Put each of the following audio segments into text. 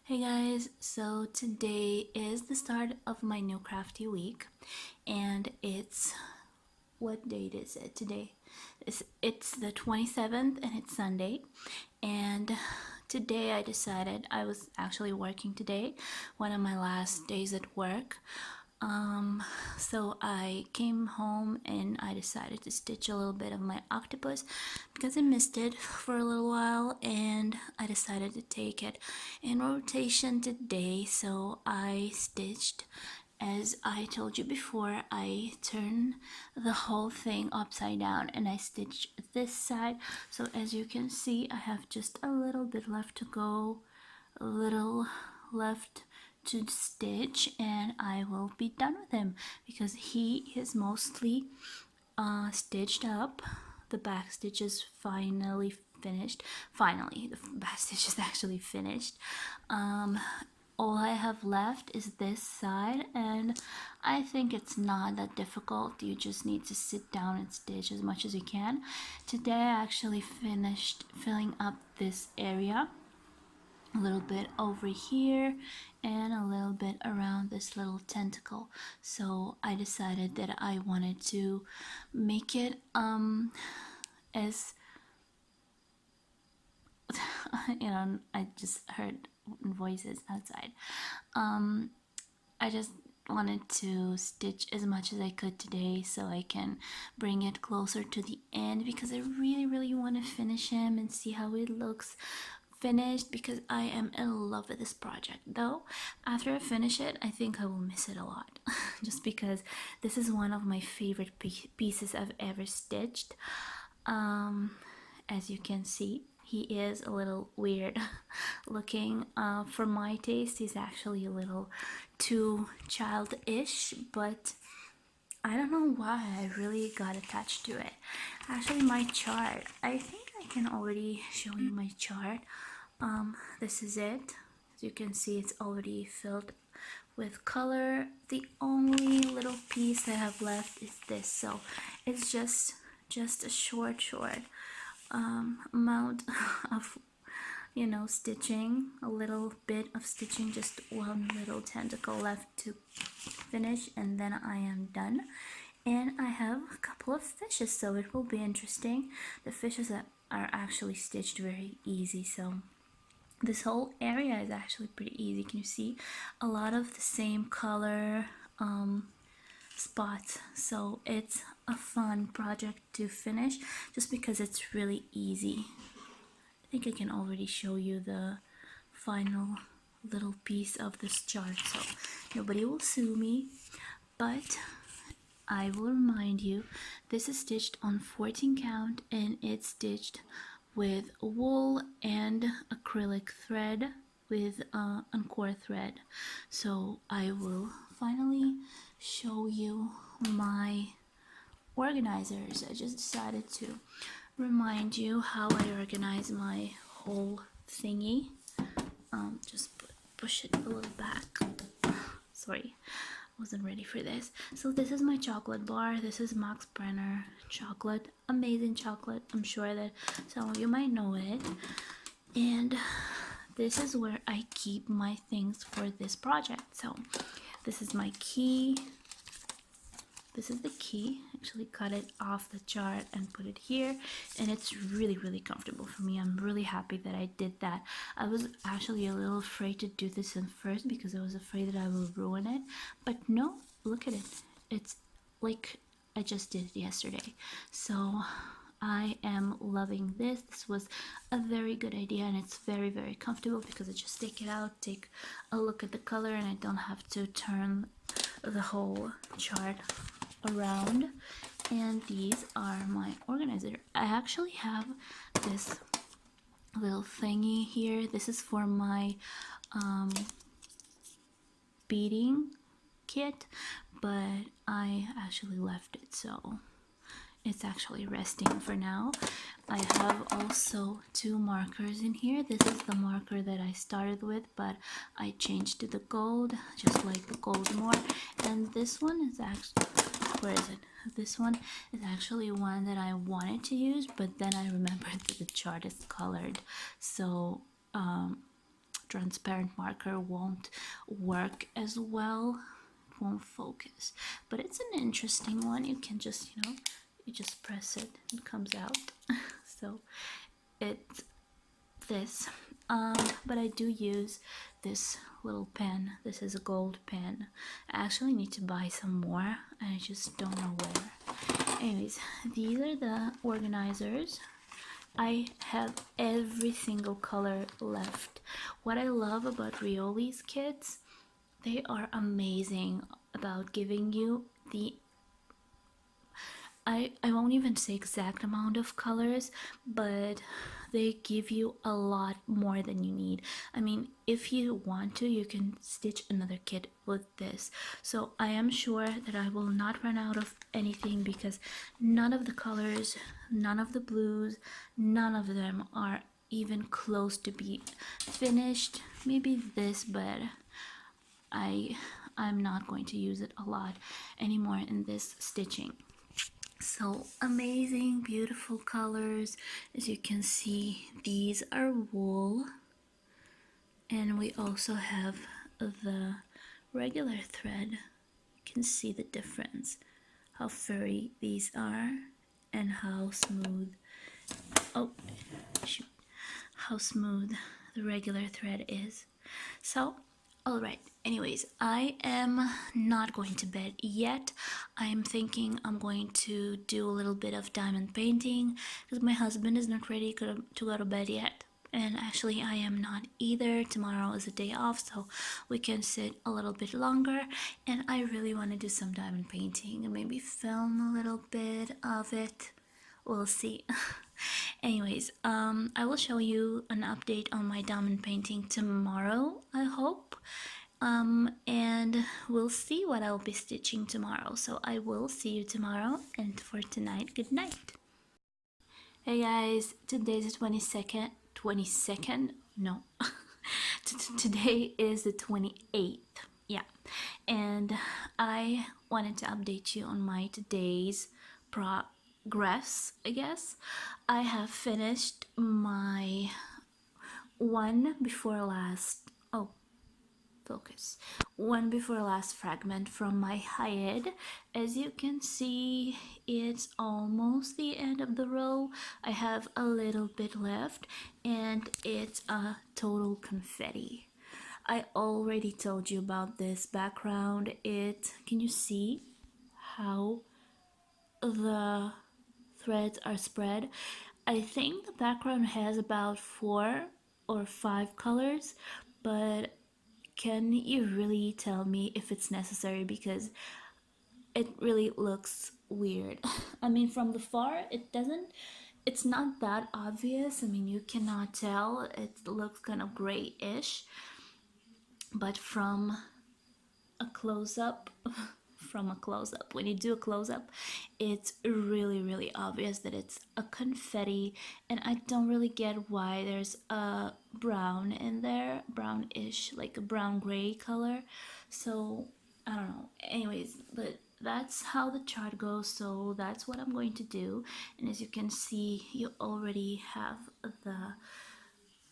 Hey guys, so today is the start of my new crafty week, and it's what date is it today? It's the 27th and it's Sunday, and today I decided I was actually working today, one of my last days at work. So I came home and I decided to stitch a little bit of my octopus because I missed it for a little while, and I decided to take it in rotation today. So I stitched, as I told you before, I turned the whole thing upside down and I stitched this side. So as you can see, I have just a little bit left to go, a little left to stitch, and I will be done with him because he is mostly stitched up. The back stitch is finally finished. Finally, the back stitch is actually finished. All I have left is this side, and I think it's not that difficult. You just need to sit down and stitch as much as you can. Today I actually finished filling up this area, a little bit over here and a little bit around this little tentacle. So I decided that I wanted to make it as I just heard voices outside. I just wanted to stitch as much as I could today so I can bring it closer to the end, because I really want to finish him and see how it looks finished, because I am in love with this project. Though after I finish it, I think I will miss it a lot just because this is one of my favorite pieces I've ever stitched. As you can see, he is a little weird looking. For my taste, he's actually a little too childish, but I don't know why I really got attached to it. Actually, my chart, I think I can already show you my chart. This is it. As you can see, it's already filled with color. The only little piece I have left is this, so it's just a short amount of stitching, a little bit of stitching, just one little tentacle left to finish, and then I am done. And I have a couple of fishes, so it will be interesting. The fishes are actually stitched very easy, so this whole area is actually pretty easy. Can you see a lot of the same color spots? So it's a fun project to finish just because it's really easy. I think I can already show you the final little piece of this chart, so nobody will sue me, but I will remind you, this is stitched on 14 count and it's stitched with wool and acrylic thread with encore thread. So I will finally show you my organizers. I just decided to remind you how I organize my whole thingy. Just push it a little back. Sorry, wasn't ready for this. So this is my chocolate bar. This is Max Brenner chocolate, amazing chocolate. I'm sure that some of you might know it. And this is where I keep my things for this project. So this is my key. This is the key. Actually cut it off the chart and put it here, and it's really comfortable for me. I'm really happy that I did that. I was actually a little afraid to do this in first because I was afraid that I will ruin it, but no, look at it. It's like I just did it yesterday. So I am loving this. This was a very good idea, and it's very comfortable because I just take it out, take a look at the color, and I don't have to turn the whole chart around. And these are my organizer. I actually have this little thingy here. This is for my beading kit, but I actually left it, so it's actually resting for now. I have also two markers in here. This is the marker that I started with, but I changed to the gold, just like the gold more. And this one is actually, where is it? This one is actually one that I wanted to use, but then I remembered that the chart is colored, so transparent marker won't work as well, it won't focus. But it's an interesting one. You can just, you just press it, it comes out. So it's this. But I do use this little pen. This is a gold pen. I actually need to buy some more. I just don't know where. Anyways, these are the organizers. I have every single color left. What I love about Rioli's kits, they are amazing about giving you the I won't even say exact amount of colors, but they give you a lot more than you need. I mean, if you want to, you can stitch another kit with this. So I am sure that I will not run out of anything, because none of the colors, none of the blues, none of them are even close to be finished. Maybe this, but I'm not going to use it a lot anymore in this stitching. So amazing, beautiful colors. As you can see, these are wool, and we also have the regular thread. You can see the difference, how furry these are and how smooth, oh shoot, how smooth the regular thread is. So all right, anyways, I am not going to bed yet. I am thinking I'm going to do a little bit of diamond painting, because my husband is not ready to go to bed yet. And actually I am not either. Tomorrow is a day off, so we can sit a little bit longer. And I really want to do some diamond painting and maybe film a little bit of it. We'll see. Anyways, I will show you an update on my diamond painting tomorrow, I hope. And we'll see what I'll be stitching tomorrow. So I will see you tomorrow, and for tonight, good night. Hey guys, today's the 22nd, no. Today is the 28th, yeah. And I wanted to update you on my today's progress, I guess. I have finished my one before last fragment from my HAED. As you can see, it's almost the end of the row. I have a little bit left, and it's a total confetti. I already told you about this background. Can you see how the threads are spread? I think the background has about 4 or 5 colors, but can you really tell me if it's necessary, because it really looks weird. I mean, from the far it's not that obvious. I mean, you cannot tell, it looks kind of grayish, but from a close-up when you do a close-up, it's really obvious that it's a confetti. And I don't really get why there's a brown in there, brownish, like a brown gray color. So I don't know. Anyways, but that's how the chart goes, so that's what I'm going to do. And as you can see, you already have the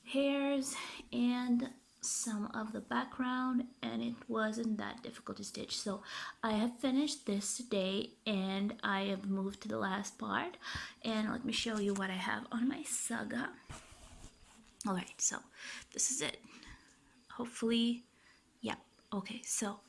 hairs and some of the background, and it wasn't that difficult to stitch. So I have finished this today, and I have moved to the last part, and let me show you what I have on my saga. All right, so this is it. Hopefully, yeah. Okay, so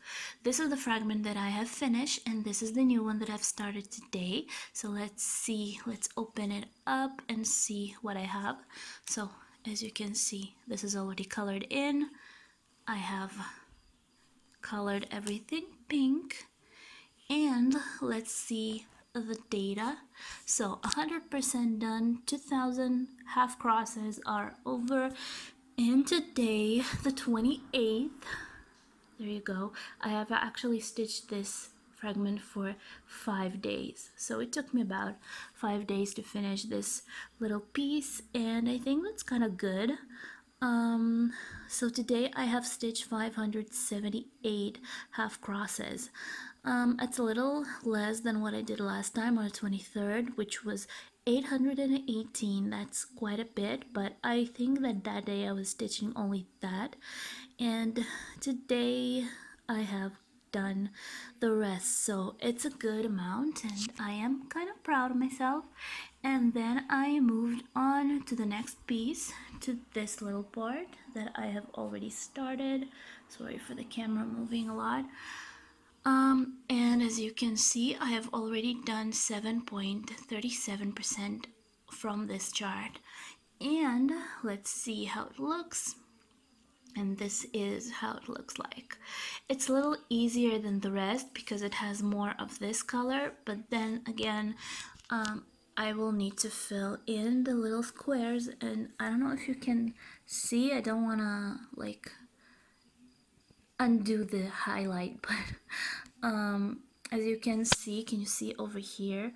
this is the fragment that I have finished, and this is the new one that I've started today. So let's see, let's open it up and see what I have. So as you can see, this is already colored in. I have colored everything pink, and let's see the data. So 100% done, 2000 half crosses are over, and today, the 28th, there you go, I have actually stitched this fragment for 5 days. So it took me about 5 days to finish this little piece, and I think that's kind of good. So today I have stitched 578 half crosses. It's a little less than what I did last time on the 23rd, which was 818. That's quite a bit, but I think that that day I was stitching only that. And today I have done the rest, so it's a good amount and I am kind of proud of myself. And then I moved on to the next piece, to this little part that I have already started. Sorry for the camera moving a lot. And as you can see, I have already done 7.37% from this chart. And let's see how it looks. And this is how it looks like. It's a little easier than the rest because it has more of this color, but then again, I will need to fill in the little squares, and I don't know if you can see, I don't want to like undo the highlight, but as you can you see over here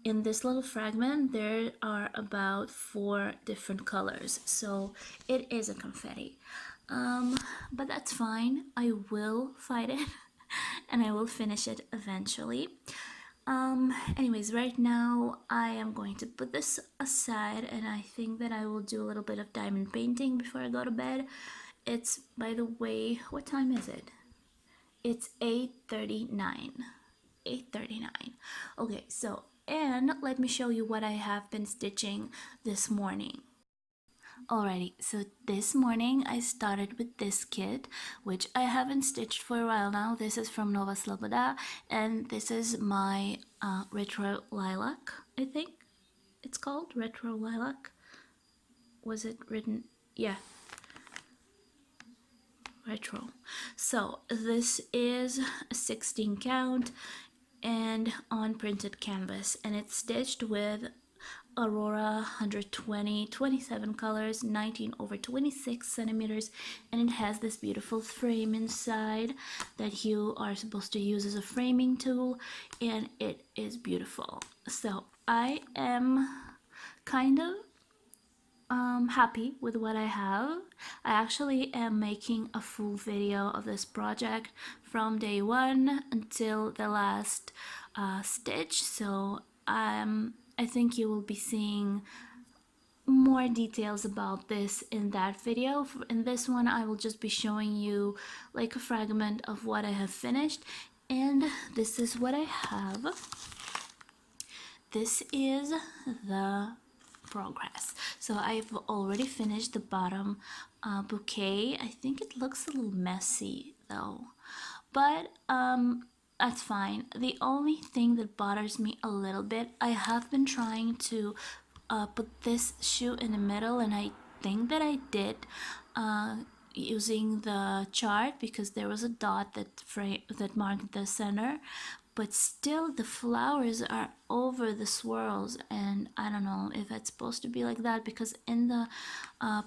in this little fragment there are about 4 different colors, so it is a confetti. But that's fine, I will fight it and I will finish it eventually. Anyways, right now I am going to put this aside, and I think that I will do a little bit of diamond painting before I go to bed. It's, by the way, what time is it? It's 8:39. 8:39. Okay, so, and let me show you what I have been stitching this morning. Alrighty, so this morning I started with this kit, which I haven't stitched for a while now. This is from Nova Sloboda, and this is my retro lilac, I think it's called retro lilac. Was it written? Yeah, retro. So this is a 16 count and on printed canvas, and it's stitched with Aurora 120, 27 colors, 19 over 26 centimeters, and it has this beautiful frame inside that you are supposed to use as a framing tool, and it is beautiful. So I am kind of happy with what I have. I actually am making a full video of this project from day one until the last stitch, so I think you will be seeing more details about this in that video. In this one I will just be showing you like a fragment of what I have finished, and this is what I have. This is the progress. So I've already finished the bottom bouquet. I think it looks a little messy though, but that's fine. The only thing that bothers me a little bit, I have been trying to put this shoe in the middle, and I think that I did using the chart because there was a dot that marked the center, but still the flowers are over the swirls, and I don't know if it's supposed to be like that because in the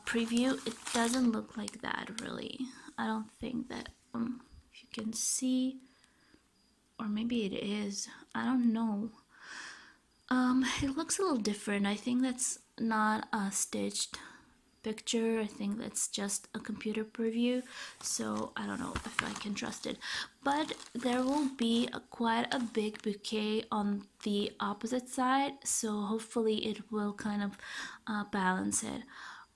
preview it doesn't look like that really. I don't think that if you can see, or maybe it is, I don't know. It looks a little different. I think that's not a stitched picture. I think that's just a computer preview, so I don't know if I can trust it. But there will be quite a big bouquet on the opposite side, so hopefully it will kind of balance it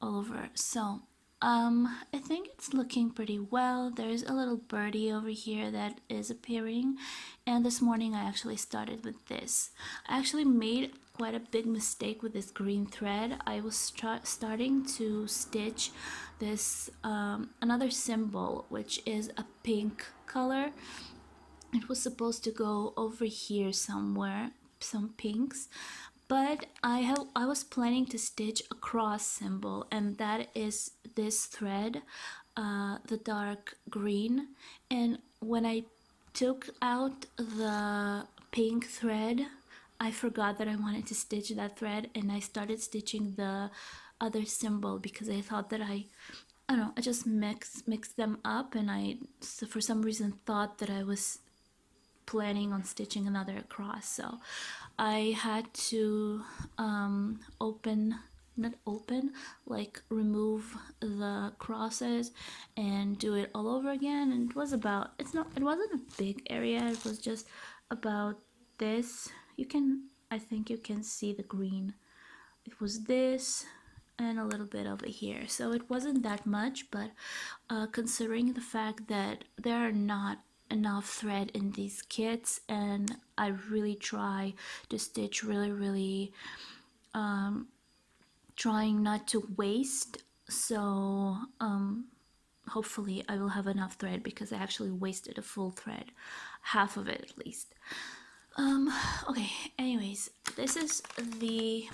all over. So I think it's looking pretty well. There's a little birdie over here that is appearing, and this morning I actually started with this. I actually made quite a big mistake with this green thread. I was starting to stitch this another symbol, which is a pink color. It was supposed to go over here somewhere, some pinks, but I was planning to stitch a cross symbol, and that is this thread, the dark green. And when I took out the pink thread, I forgot that I wanted to stitch that thread, and I started stitching the other symbol because I thought that I don't know, I just mixed them up, and I for some reason thought that I was planning on stitching another across, so I had to open not open, like remove the crosses and do it all over again. And it was about, it wasn't a big area, it was just about this. You can, I think you can see the green. It was this and a little bit over here, so it wasn't that much, but considering the fact that there are not enough thread in these kits, and I really try to stitch really trying not to waste, so hopefully I will have enough thread, because I actually wasted a full thread, half of it at least. Okay, anyways, this is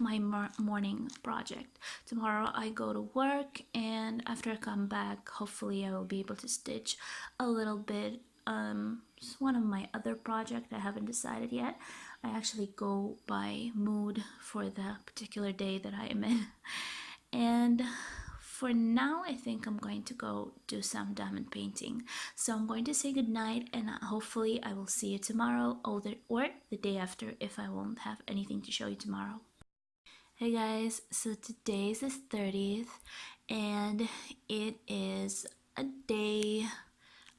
my morning project. Tomorrow I go to work, and after I come back, hopefully I will be able to stitch a little bit. It's one of my other project, I haven't decided yet. I actually go by mood for the particular day that I am in. And for now, I think I'm going to go do some diamond painting. So I'm going to say goodnight, and hopefully I will see you tomorrow or the day after, if I won't have anything to show you tomorrow. Hey guys, so today is the 30th, and it is a day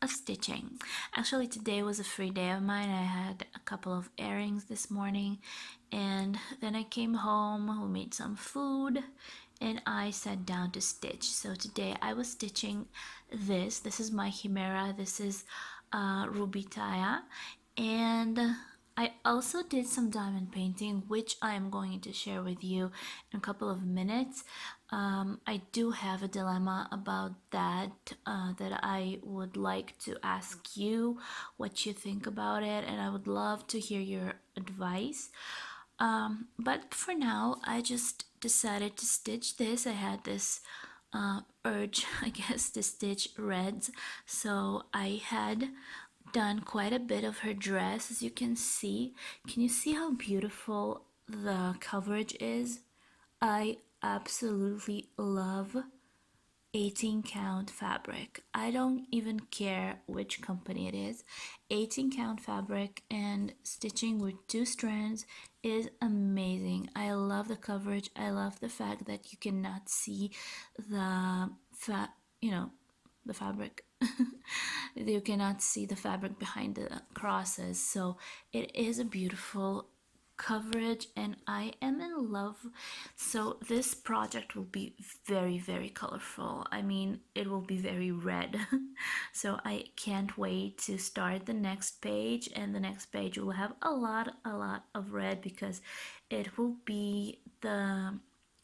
of stitching. Actually, today was a free day of mine. I had a couple of errands this morning, and then I came home, we made some food, and I sat down to stitch. So today I was stitching this. This is my Humira. This is Ruby Taya, and I also did some diamond painting, which I am going to share with you in a couple of minutes. I do have a dilemma about that that I would like to ask you what you think about it, and I would love to hear your advice. But for now, I just decided to stitch this. I had this urge, I guess, to stitch reds, so I had done quite a bit of her dress, as you can see. Can you see how beautiful the coverage is? I absolutely love 18 count fabric. I don't even care which company it is. 18 count fabric and stitching with 2 strands is amazing. I love the coverage. I love the fact that you cannot see the the fabric. You cannot see the fabric behind the crosses, so it is a beautiful coverage, and I am in love. So this project will be very colorful. I mean, it will be very red. So I can't wait to start the next page, and the next page will have a lot of red, because it will be the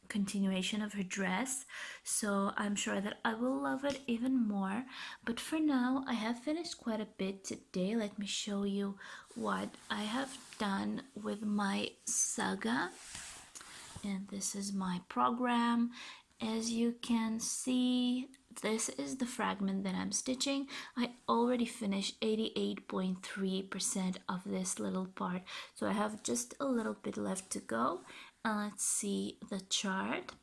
continuation of her dress, so I'm sure that I will love it even more. But for now, I have finished quite a bit today. Let me show you what I have done with my saga, and this is my program. As you can see, this is the fragment that I'm stitching. I already finished 88.3% of this little part, so I have just a little bit left to go. Let's see the chart.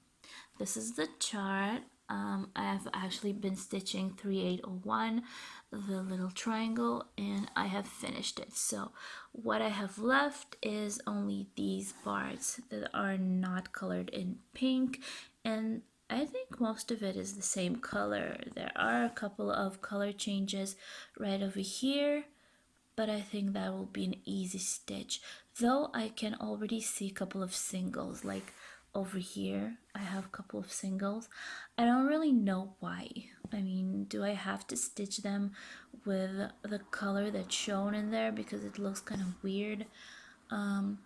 This is the chart. I have actually been stitching 3801, the little triangle, and I have finished it. So what I have left is only these parts that are not colored in pink, and I think most of it is the same color. There are a couple of color changes right over here, but I think that will be an easy stitch, though I can already see a couple of singles, like over here I have a couple of singles. I don't really know why. I mean, do I have to stitch them with the color that's shown in there, because it looks kind of weird?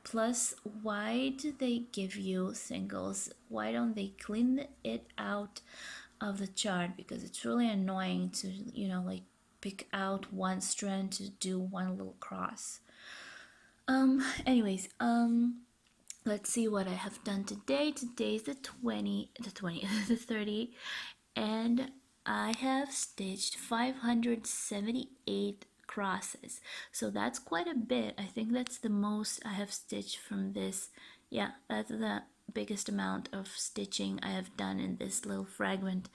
Plus, why do they give you singles? Why don't they clean it out of the chart? Because it's really annoying to, like, pick out one strand to do one little cross. Anyways, let's see what I have done today. Today is the 30, and I have stitched 578 crosses, so that's quite a bit. I think that's the most I have stitched from this. Yeah, that's the biggest amount of stitching I have done in this little fragment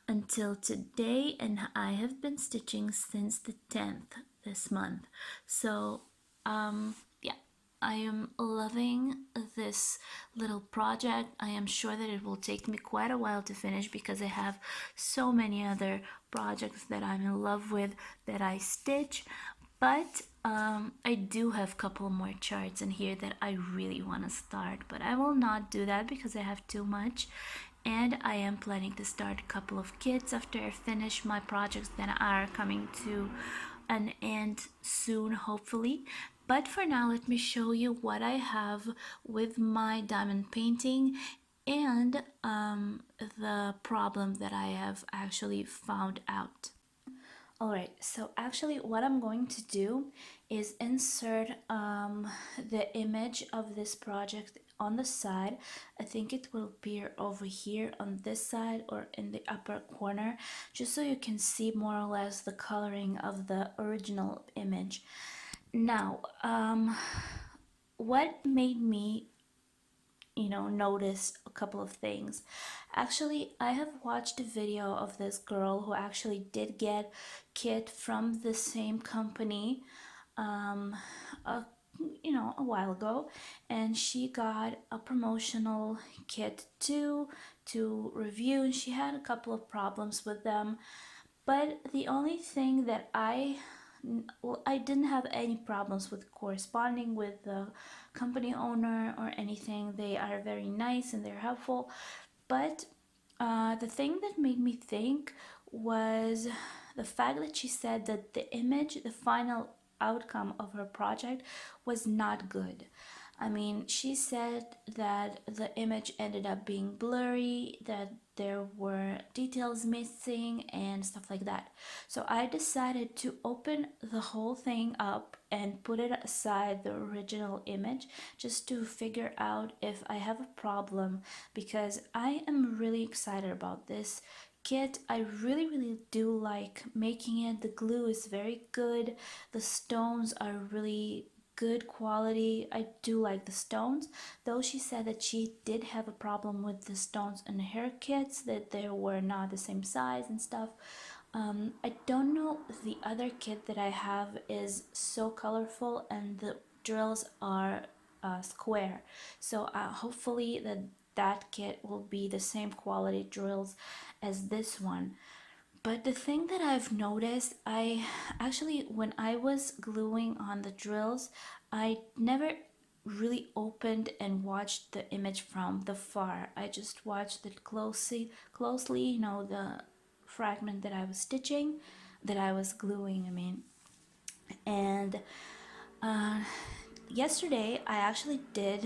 until today, and I have been stitching since the 10th this month. So yeah, I am loving this little project. I am sure that it will take me quite a while to finish because I have so many other projects that I'm in love with that I stitch. But I do have a couple more charts in here that I really want to start, but I will not do that because I have too much. And I am planning to start a couple of kits after I finish my projects that are coming to an end soon, hopefully. But for now, let me show you what I have with my diamond painting and the problem that I have actually found out. Alright, so actually what I'm going to do is insert the image of this project on the side. I think it will appear over here on this side or in the upper corner, just so you can see more or less the coloring of the original image. Now, what made me notice a couple of things. Actually, I have watched a video of this girl who actually did get kit from the same company a, a while ago, and she got a promotional kit too to review, and she had a couple of problems with them. But the only thing that I didn't have any problems with corresponding with the company owner or anything. They are very nice and they're helpful. But the thing that made me think was the fact that she said that the image, the final outcome of her project, was not good. I mean, she said that the image ended up being blurry, that there were details missing and stuff like that. So I decided to open the whole thing up and put it aside the original image just to figure out if I have a problem, because I am really excited about this kit. I really do like making it. The glue is very good. The stones are really good quality. I do like the stones, though she said that she did have a problem with the stones in her kits, that they were not the same size and stuff. I don't know, the other kit that I have is so colorful and the drills are square, so hopefully that kit will be the same quality drills as this one. But the thing that I've noticed, I actually, when I was gluing on the drills, I never really opened and watched the image from the far. I just watched it closely, the fragment that I was stitching, that I was gluing, I mean. And uh, yesterday, I actually did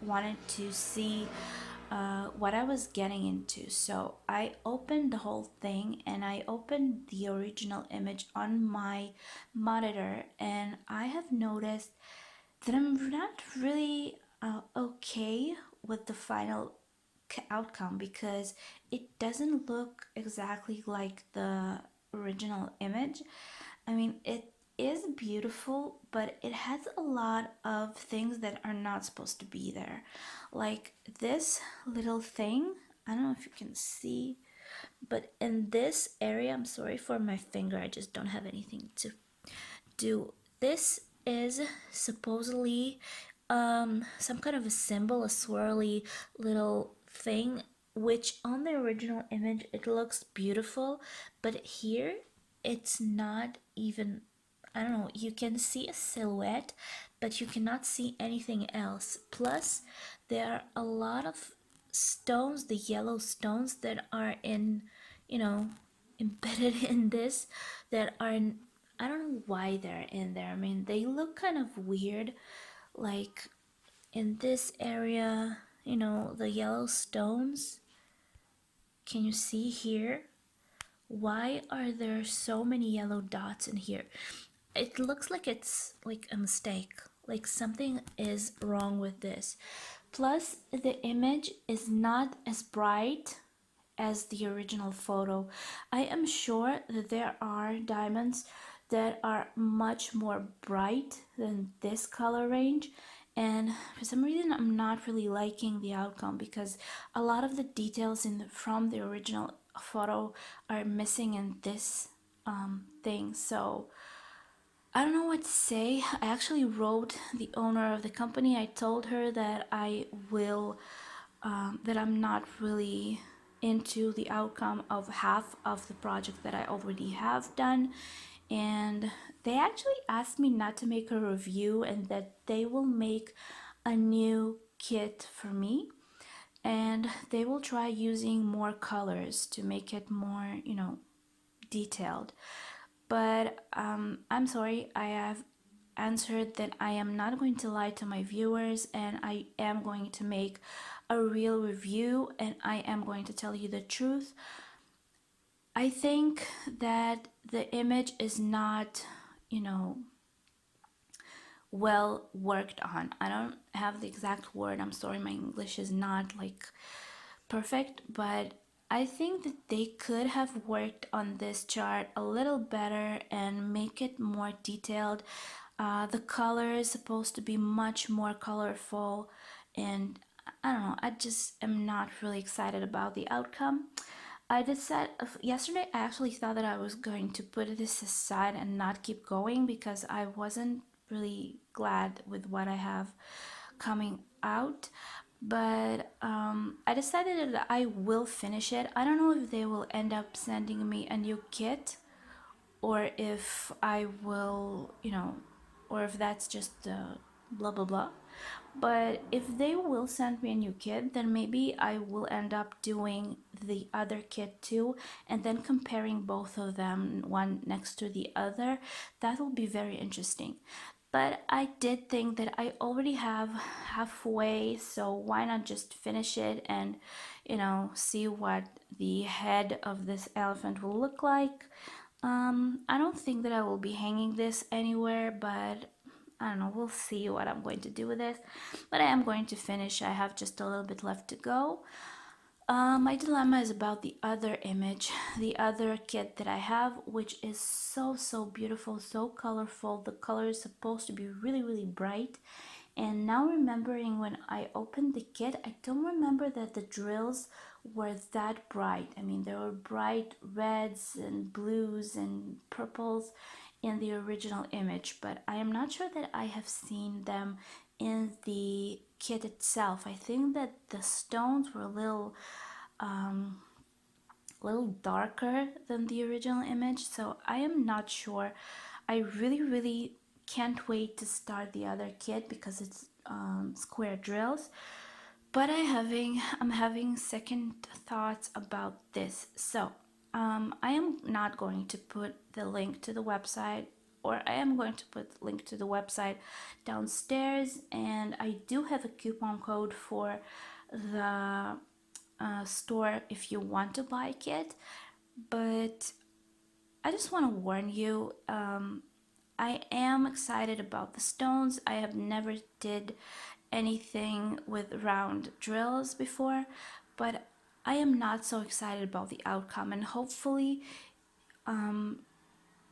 wanted to see what I was getting into. So I opened the whole thing and I opened the original image on my monitor, and I have noticed that I'm not really okay with the final outcome, because it doesn't look exactly like the original image. I mean, it is beautiful, but it has a lot of things that are not supposed to be there. Like this little thing, I don't know if you can see, but in this area, I'm sorry for my finger, I just don't have anything to do. This is supposedly some kind of a symbol, a swirly little thing, which on the original image it looks beautiful, but here it's not even, I don't know, you can see a silhouette, but you cannot see anything else. Plus, there are a lot of stones, the yellow stones that are you know, embedded in this, that are, I don't know why they're in there. I mean, they look kind of weird, like in this area, the yellow stones. Can you see here? Why are there so many yellow dots in here? It looks like it's like a mistake, like something is wrong with this. Plus, the image is not as bright as the original photo. I am sure that there are diamonds that are much more bright than this color range, and for some reason I'm not really liking the outcome, because a lot of the details from the original photo are missing in this thing. So I don't know what to say. I actually wrote the owner of the company. I told her that that I'm not really into the outcome of half of the project that I already have done. And they actually asked me not to make a review and that they will make a new kit for me. And they will try using more colors to make it more, detailed. But I'm sorry, I have answered that I am not going to lie to my viewers and I am going to make a real review and I am going to tell you the truth. I think that the image is not, well worked on. I don't have the exact word. I'm sorry, my English is not like perfect, but I think that they could have worked on this chart a little better and make it more detailed. The color is supposed to be much more colorful, and I don't know, I just am not really excited about the outcome. I decided yesterday, I actually thought that I was going to put this aside and not keep going because I wasn't really glad with what I have coming out. But I decided that I will finish it. I don't know if they will end up sending me a new kit or if I will, or if that's just blah blah blah. But if they will send me a new kit, then maybe I will end up doing the other kit too and then comparing both of them one next to the other. That will be very interesting. But I did think that I already have halfway, so why not just finish it and, see what the head of this elephant will look like. I don't think that I will be hanging this anywhere, but I don't know, we'll see what I'm going to do with this. But I am going to finish. I have just a little bit left to go. My dilemma is about the other image, the other kit that I have, which is so beautiful, so colorful. The color is supposed to be really bright. And now remembering when I opened the kit, I don't remember that the drills were that bright. I mean, there were bright reds and blues and purples in the original image, but I am not sure that I have seen them in the kit itself. I think that the stones were a little darker than the original image, so I am not sure. I really can't wait to start the other kit because it's square drills, but I'm having second thoughts about this. So I am not going to put the link to the website, or I am going to put the link to the website downstairs, and I do have a coupon code for the store if you want to buy a kit. But I just want to warn you, I am excited about the stones. I have never did anything with round drills before, but I am not so excited about the outcome, and hopefully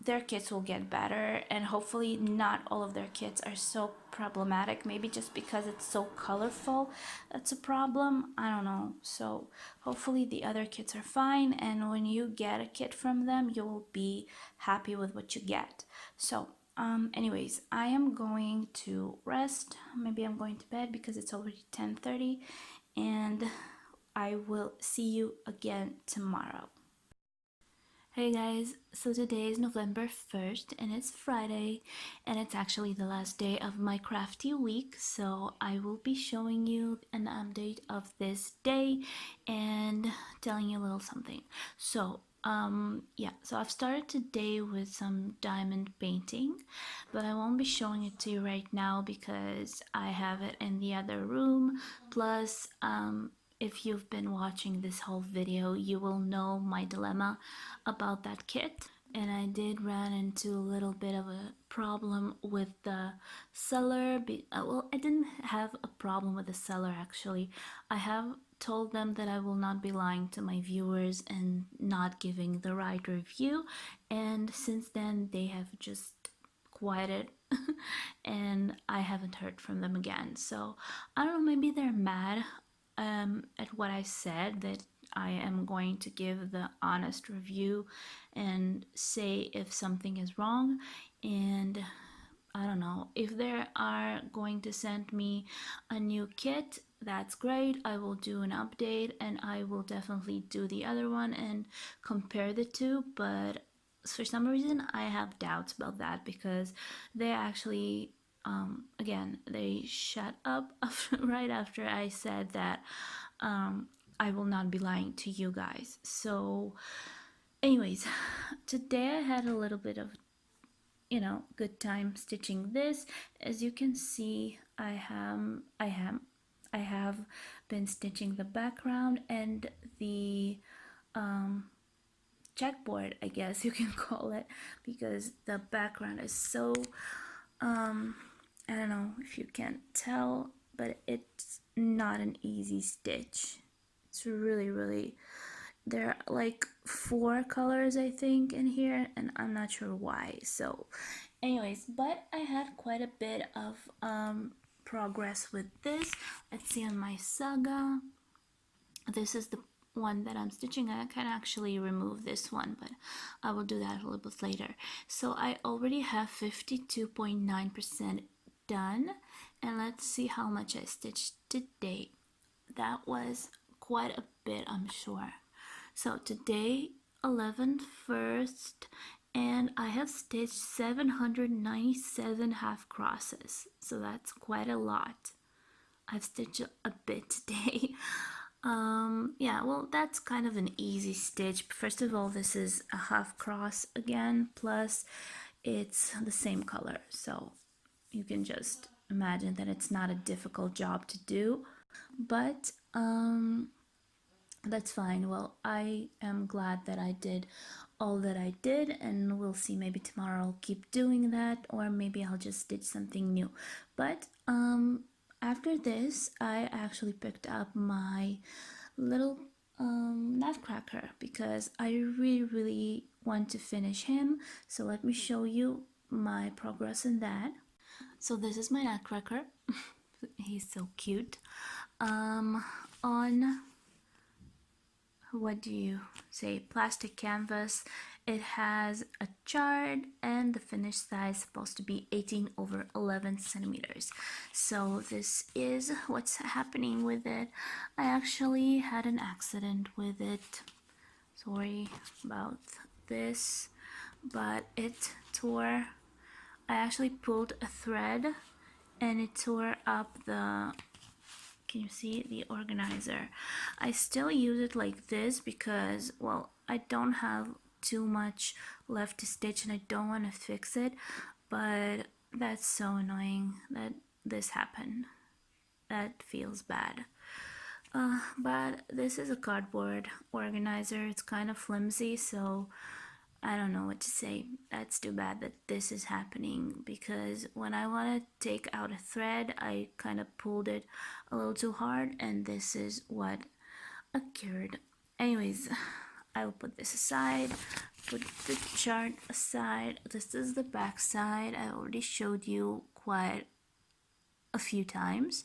their kits will get better, and hopefully not all of their kits are so problematic. Maybe just because it's so colorful that's a problem, I don't know. So hopefully the other kits are fine, and when you get a kit from them you will be happy with what you get. So anyways, I am going to rest. Maybe I'm going to bed because it's already 10:30, and I will see you again tomorrow. Hey guys, so today is November 1st and it's Friday, and it's actually the last day of my crafty week, so I will be showing you an update of this day and telling you a little something. So so I've started today with some diamond painting, but I won't be showing it to you right now because I have it in the other room. Plus if you've been watching this whole video, you will know my dilemma about that kit. And I did run into a little bit of a problem with the seller. Well, I didn't have a problem with the seller actually. I have told them that I will not be lying to my viewers and not giving the right review, and since then they have just quieted and I haven't heard from them again. So I don't know, maybe they're mad at what I said, that I am going to give the honest review and say if something is wrong. and I don't know if they are going to send me a new kit. That's great. I will do an update and I will definitely do the other one and compare the two. But for some reason, I have doubts about that because they actually, again, they shut up right after I said that I will not be lying to you guys. So, anyways, today I had a little bit of good time stitching this. As you can see, I have been stitching the background and the checkboard, I guess you can call it, because the background is so I don't know if you can tell, but it's not an easy stitch. It's really there are like 4 colors I think in here, and I'm not sure why. So anyways, but I had quite a bit of progress with this. Let's see on my saga. This is the one that I'm stitching. I can actually remove this one, but I will do that a little bit later. So I already have 52.9% done, and let's see how much I stitched today. That was quite a bit, I'm sure. So today 11th first, and I have stitched 797 half crosses, so that's quite a lot. I've stitched a bit today. Yeah, well, that's kind of an easy stitch. First of all, this is a half cross again, plus it's the same color, so you can just imagine that it's not a difficult job to do. But that's fine. Well, I am glad that I did all that I did, and we'll see, maybe tomorrow I'll keep doing that, or maybe I'll just stitch something new. But after this, I actually picked up my little nutcracker because I really want to finish him. So let me show you my progress in that. So this is my nutcracker. He's so cute. On, what do you say, plastic canvas, it has a chart, and the finished size is supposed to be 18/11 centimeters. So this is what's happening with it. I actually had an accident with it. Sorry about this, but it tore. I actually pulled a thread and it tore up the, can you see, the organizer. I still use it like this because, well, I don't have too much left to stitch and I don't want to fix it, but that's so annoying that this happened. That feels bad. But this is a cardboard organizer. It's kind of flimsy, so I don't know what to say. That's too bad that this is happening, because when I want to take out a thread, I kind of pulled it a little too hard, and this is what occurred. Anyways, I will put this aside, put the chart aside. This is the back side. I already showed you quite a few times.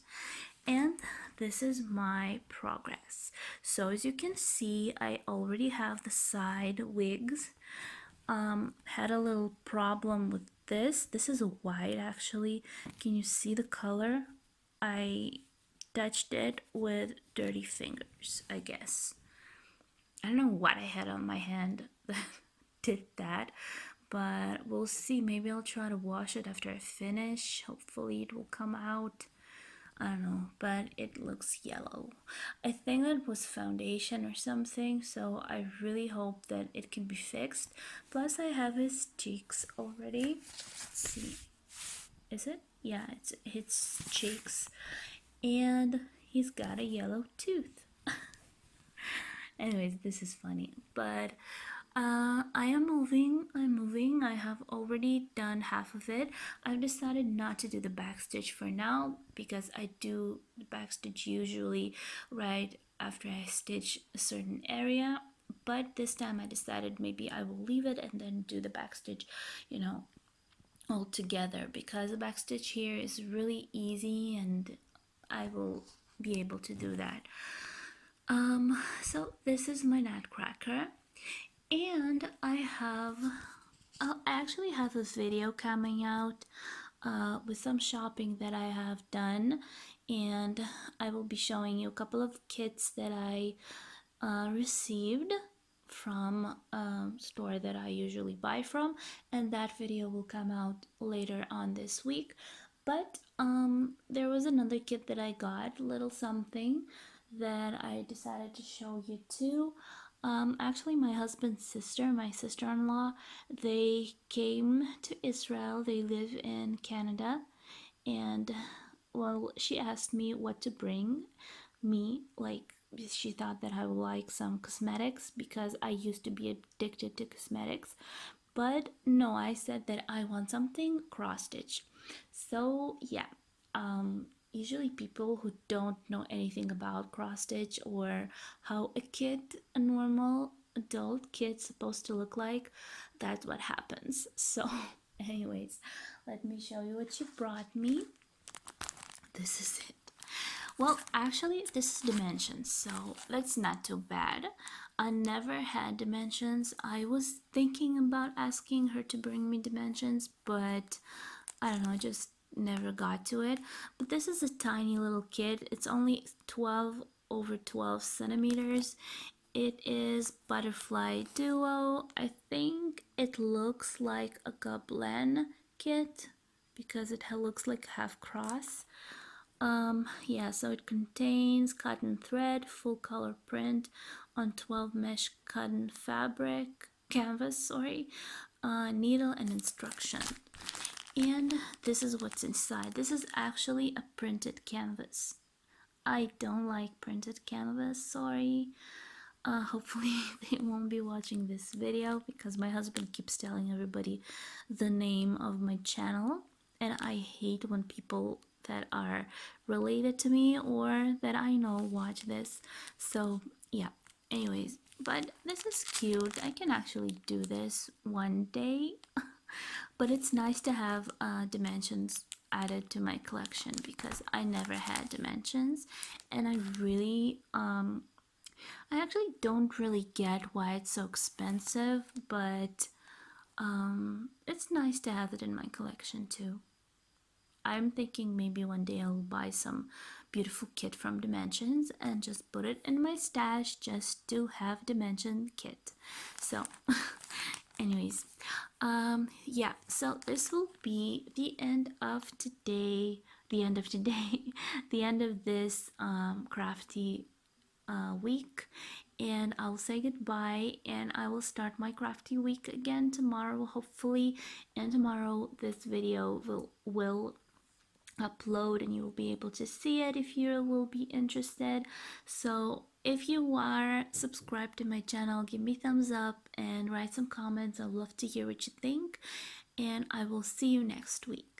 And this is my progress. So as you can see, I already have the side wigs. Had a little problem with this. This is a white actually. Can you see the color? I touched it with dirty fingers, I guess. I don't know what I had on my hand that did that, but we'll see. Maybe I'll try to wash it after I finish. Hopefully it will come out. I don't know, but it looks yellow. I think that was foundation or something, so I really hope that it can be fixed. Plus I have his cheeks already. Let's see. Is it? Yeah, it's his cheeks. And he's got a yellow tooth. Anyways, this is funny, but I'm moving. I have already done half of it. I've decided not to do the back stitch for now because I do the back stitch usually right after I stitch a certain area, but this time I decided maybe I will leave it and then do the back stitch, all together, because the back stitch here is really easy and I will be able to do that. So this is my nutcracker, and I have I actually have a video coming out with some shopping that I have done, and I will be showing you a couple of kits that I received from a store that I usually buy from, and that video will come out later on this week. But there was another kit that I got, little something that I decided to show you too. Actually, my husband's sister, my sister-in-law, they came to Israel. They live in Canada, and well, she asked me what to bring me. Like, she thought that I would like some cosmetics because I used to be addicted to cosmetics. But no, I said that I want something cross stitch. So yeah, usually people who don't know anything about cross stitch or how a kit, a normal adult kit's supposed to look like, that's what happens. So anyways, let me show you what she brought me. This is it. Well, actually, this is dimensions, so that's not too bad. I never had dimensions. I was thinking about asking her to bring me dimensions, but I don't know, just never got to it. But this is a tiny little kit. It's only 12 over 12 centimeters. It is Butterfly Duo. I think it looks like a Goblin kit because it looks like half cross. Yeah, so it contains cotton thread, full color print on 12 mesh cotton fabric, canvas, sorry, needle and instruction. And this is what's inside. This is actually a printed canvas. I don't like printed canvas, sorry. Hopefully they won't be watching this video because my husband keeps telling everybody the name of my channel, and I hate when people that are related to me or that I know watch this. So yeah, anyways, but this is cute. I can actually do this one day. But it's nice to have dimensions added to my collection because I never had dimensions, and I actually don't really get why it's so expensive, but it's nice to have it in my collection too. I'm thinking maybe one day I'll buy some beautiful kit from Dimensions and just put it in my stash just to have Dimension kit. So anyways, yeah, so this will be the end of today, the end of today, the end of this crafty week, and I'll say goodbye, and I will start my crafty week again tomorrow hopefully, and tomorrow this video will upload and you will be able to see it if you will be interested. So if you are subscribed to my channel, give me thumbs up and write some comments. I'd love to hear what you think, and I will see you next week.